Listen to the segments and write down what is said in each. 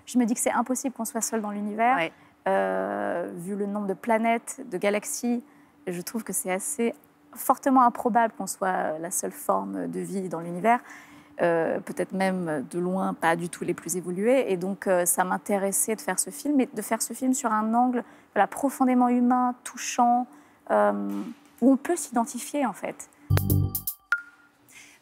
je me dis que c'est impossible qu'on soit seul dans l'univers. Ouais. Vu le nombre de planètes, de galaxies, je trouve que c'est assez fortement improbable qu'on soit la seule forme de vie dans l'univers. Peut-être même de loin, pas du tout les plus évolués. Et donc, ça m'intéressait de faire ce film, et de faire ce film sur un angle voilà, profondément humain, touchant, où on peut s'identifier, en fait.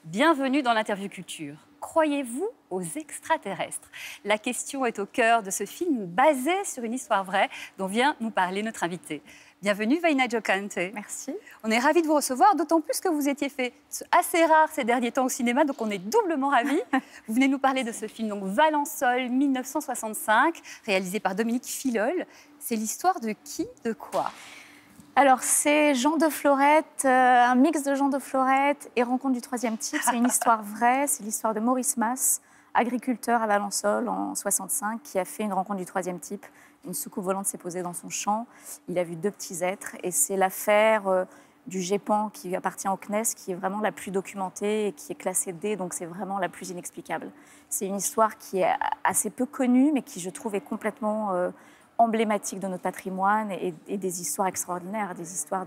Bienvenue dans l'interview culture. Croyez-vous aux extraterrestres? La question est au cœur de ce film basé sur une histoire vraie dont vient nous parler notre invité. Bienvenue Vaina Jokante. Merci. On est ravis de vous recevoir, d'autant plus que vous étiez fait assez rare ces derniers temps au cinéma, donc on est doublement ravis. Vous venez nous parler de ce film, donc Valençol, 1965, réalisé par Dominique Filol. C'est l'histoire de qui, de quoi? Alors, c'est Jean de Florette, un mix de Jean de Florette et Rencontre du troisième type. C'est une histoire vraie, c'est l'histoire de Maurice Mas, agriculteur à Valençol en 65, qui a fait une rencontre du troisième type. Une soucoupe volante s'est posée dans son champ. Il a vu 2 petits êtres et c'est l'affaire du GEPAN qui appartient au CNES qui est vraiment la plus documentée et qui est classée D, donc c'est vraiment la plus inexplicable. C'est une histoire qui est assez peu connue, mais qui, je trouve, est complètement emblématique de notre patrimoine et des histoires extraordinaires, des histoires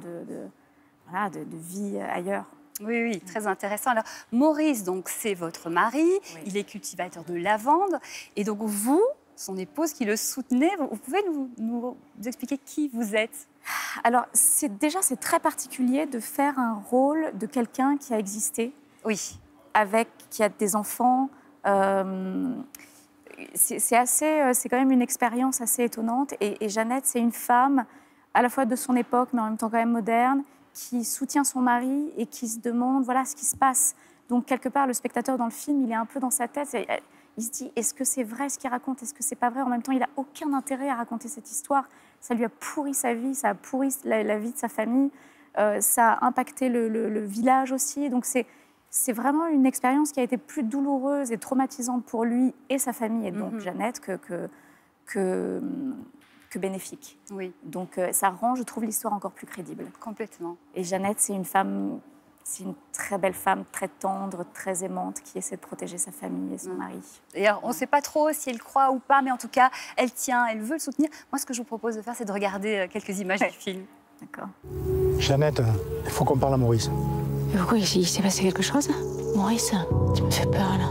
voilà, de vie ailleurs. Oui, oui, très intéressant. Alors, Maurice, donc, c'est votre mari, oui. Il est cultivateur de lavande, et donc vous, son épouse qui le soutenait, vous pouvez nous expliquer qui vous êtes? Alors, c'est très particulier de faire un rôle de quelqu'un qui a existé, oui, qui a des enfants. C'est quand même une expérience assez étonnante. Et Jeannette, c'est une femme à la fois de son époque, mais en même temps quand même moderne, qui soutient son mari et qui se demande voilà, ce qui se passe. Donc, quelque part, le spectateur dans le film, il est un peu dans sa tête. Il se dit, est-ce que c'est vrai ce qu'il raconte? Est-ce que c'est pas vrai? En même temps, il n'a aucun intérêt à raconter cette histoire. Ça lui a pourri sa vie, ça a pourri la vie de sa famille. Ça a impacté le village aussi. Donc, c'est vraiment une expérience qui a été plus douloureuse et traumatisante pour lui et sa famille, et donc Jeannette, que bénéfique. Oui. Donc ça rend, je trouve, l'histoire encore plus crédible. Complètement. Et Jeannette, c'est une très belle femme, très tendre, très aimante, qui essaie de protéger sa famille et son mari. D'ailleurs, on ne sait pas trop si elle croit ou pas, mais en tout cas, elle tient, elle veut le soutenir. Moi, ce que je vous propose de faire, c'est de regarder quelques images du film. D'accord. Jeannette, il faut qu'on parle à Maurice. Mais pourquoi il s'est passé quelque chose? Maurice, tu me fais peur, là.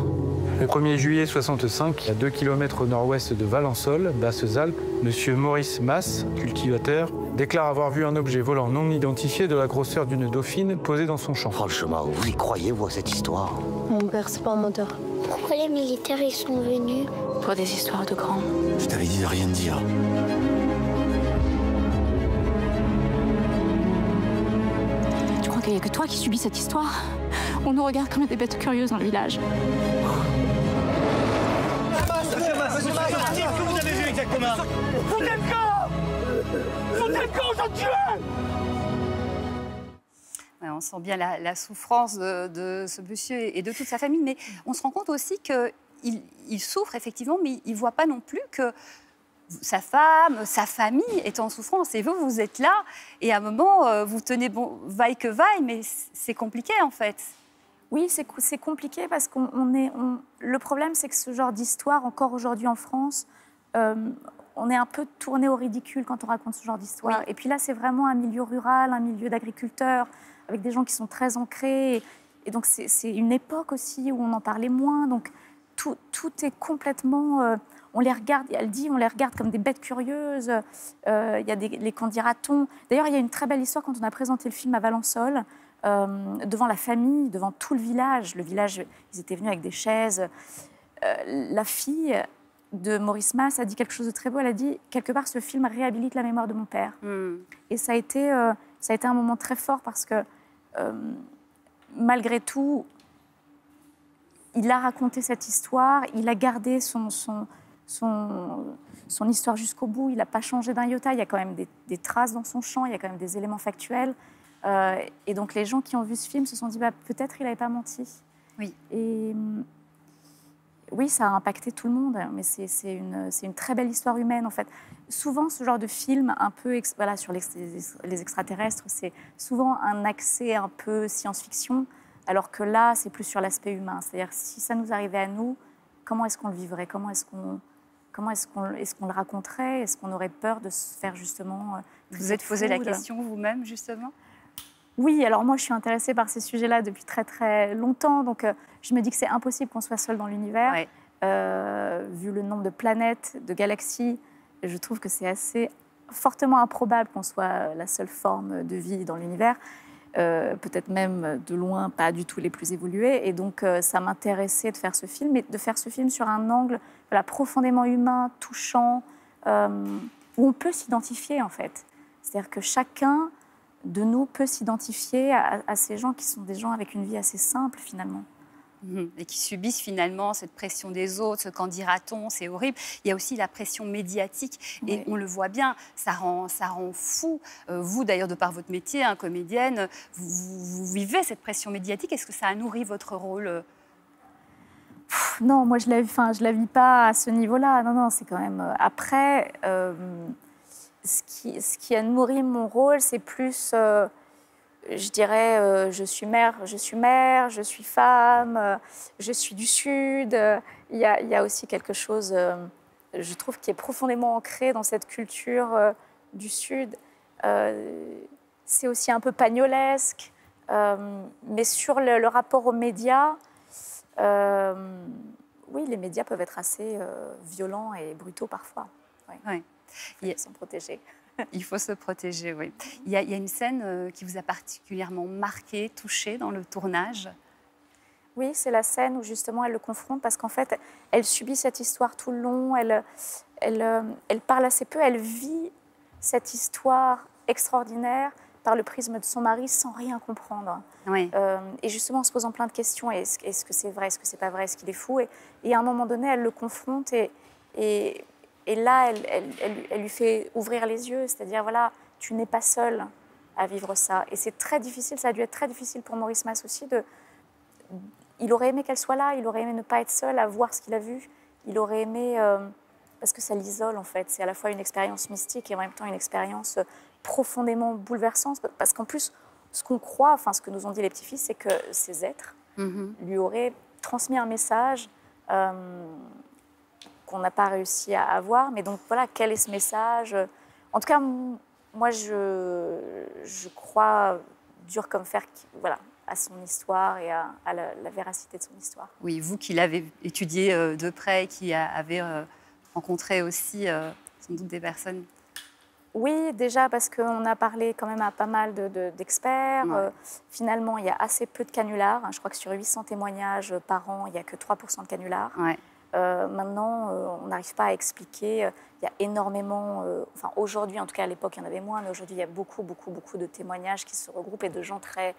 Le 1er juillet 65, à 2 km au nord-ouest de Valençol, Basses-Alpes, monsieur Maurice Mas, cultivateur, déclare avoir vu un objet volant non identifié de la grosseur d'une dauphine posé dans son champ. Franchement, vous y croyez, vous, à cette histoire? Mon père, c'est pas un menteur. Pourquoi les militaires, ils sont venus? Pour des histoires de grands. Je t'avais dit de rien dire. Tu crois qu'il n'y a que toi qui subis cette histoire? On nous regarde comme des bêtes curieuses dans le village. Qu'est-ce que vous avez vu exactement? Foutez le camp! Foutez le camp, j'en tue! Ouais, on sent bien la souffrance de ce monsieur et de toute sa famille, mais on se rend compte aussi qu'il souffre effectivement, mais il ne voit pas non plus que sa femme, sa famille est en souffrance. Et vous êtes là, et à un moment, vous tenez bon, vaille que vaille, mais c'est compliqué en fait. Oui, c'est compliqué parce le problème, c'est que ce genre d'histoire, encore aujourd'hui en France, on est un peu tourné au ridicule quand on raconte ce genre d'histoire. Oui. Et puis là, c'est vraiment un milieu rural, un milieu d'agriculteurs, avec des gens qui sont très ancrés. Et donc, c'est une époque aussi où on en parlait moins. Donc, tout est complètement... on les regarde, elle dit, on les regarde comme des bêtes curieuses. Il y a les candidatons. D'ailleurs, il y a une très belle histoire quand on a présenté le film à Valençol, devant la famille, devant tout le village. Le village, ils étaient venus avec des chaises. La fille de Maurice Mas a dit quelque chose de très beau. Elle a dit, quelque part, ce film réhabilite la mémoire de mon père. Et ça a été un moment très fort parce que, malgré tout, il a raconté cette histoire, il a gardé son histoire jusqu'au bout, il n'a pas changé d'un iota, il y a quand même des traces dans son champ, il y a quand même des éléments factuels. Et donc les gens qui ont vu ce film se sont dit peut-être il n'avait pas menti. Oui. Et oui, ça a impacté tout le monde, mais c'est une très belle histoire humaine en fait. Souvent ce genre de film un peu sur les extraterrestres, c'est souvent un accès un peu science-fiction, alors que là c'est plus sur l'aspect humain. C'est-à-dire si ça nous arrivait à nous, comment est-ce qu'on le vivrait, comment est-ce comment est-ce qu'on le raconterait? Est-ce qu'on aurait peur de se faire justement... Vous vous êtes posé la question vous-même, justement? Oui, alors moi, je suis intéressée par ces sujets-là depuis très, très longtemps. Donc, je me dis que c'est impossible qu'on soit seul dans l'univers. Ouais. Vu le nombre de planètes, de galaxies, je trouve que c'est assez fortement improbable qu'on soit la seule forme de vie dans l'univers. Peut-être même de loin, pas du tout les plus évolués. Et donc, ça m'intéressait de faire ce film, mais de faire ce film sur un angle voilà, profondément humain, touchant, où on peut s'identifier, en fait. C'est-à-dire que chacun de nous peut s'identifier à ces gens qui sont des gens avec une vie assez simple, finalement. Et qui subissent finalement cette pression des autres, ce qu'en dira-t-on, c'est horrible. Il y a aussi la pression médiatique, et on le voit bien, ça rend fou. Vous, d'ailleurs, de par votre métier, comédienne, vous vivez cette pression médiatique. Est-ce que ça a nourri votre rôle? Non, moi, je la vis pas à ce niveau-là. Non, c'est quand même... Après, ce qui a nourri mon rôle, c'est plus... je dirais, je suis mère, je suis femme, je suis du Sud. Il y a aussi quelque chose, je trouve, qui est profondément ancré dans cette culture du Sud. C'est aussi un peu pagnolesque, mais sur le rapport aux médias, oui, les médias peuvent être assez violents et brutaux parfois. Ouais. Il faut s'en protéger. Il faut se protéger, oui. Il y a une scène qui vous a particulièrement marqué, touché dans le tournage? Oui, c'est la scène où justement elle le confronte parce qu'en fait, elle subit cette histoire tout le long, elle parle assez peu, elle vit cette histoire extraordinaire par le prisme de son mari sans rien comprendre. Oui. Et justement en se posant plein de questions, est-ce que c'est vrai, est-ce que c'est pas vrai, est-ce qu'il est fou et à un moment donné, elle le confronte et là, elle lui fait ouvrir les yeux, c'est-à-dire, voilà, tu n'es pas seul à vivre ça. Et c'est très difficile, ça a dû être très difficile pour Maurice Masse aussi. Il aurait aimé qu'elle soit là, il aurait aimé ne pas être seul à voir ce qu'il a vu. Il aurait aimé, parce que ça l'isole en fait, c'est à la fois une expérience mystique et en même temps une expérience profondément bouleversante. Parce qu'en plus, ce qu'on croit, enfin ce que nous ont dit les petits-fils, c'est que ces êtres lui auraient transmis un message qu'on n'a pas réussi à avoir. Mais donc voilà, quel est ce message? En tout cas, moi, je crois dur comme fer, voilà, à son histoire et à la véracité de son histoire. Oui, vous qui l'avez étudié de près, qui avez rencontré aussi sans doute des personnes. Oui, déjà parce qu'on a parlé quand même à pas mal d'experts. Ouais. Finalement, il y a assez peu de canulars. Je crois que sur 800 témoignages par an, il n'y a que 3% de canulars. Ouais. Maintenant, on n'arrive pas à expliquer. Il y a énormément, enfin aujourd'hui, en tout cas à l'époque, il y en avait moins, mais aujourd'hui, il y a beaucoup de témoignages qui se regroupent et de gens très,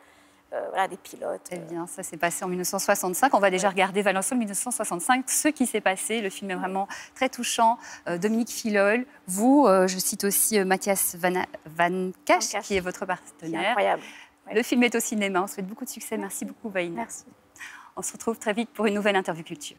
voilà, des pilotes. Eh bien, ça s'est passé en 1965. On va déjà regarder Valençol 1965, ce qui s'est passé. Le film est vraiment très touchant. Dominique Filol, vous, je cite aussi Mathias Van Cache, qui est votre partenaire. C'est incroyable. Ouais. Le film est au cinéma. On souhaite beaucoup de succès. Merci beaucoup, Vaïna. Merci. On se retrouve très vite pour une nouvelle interview culture.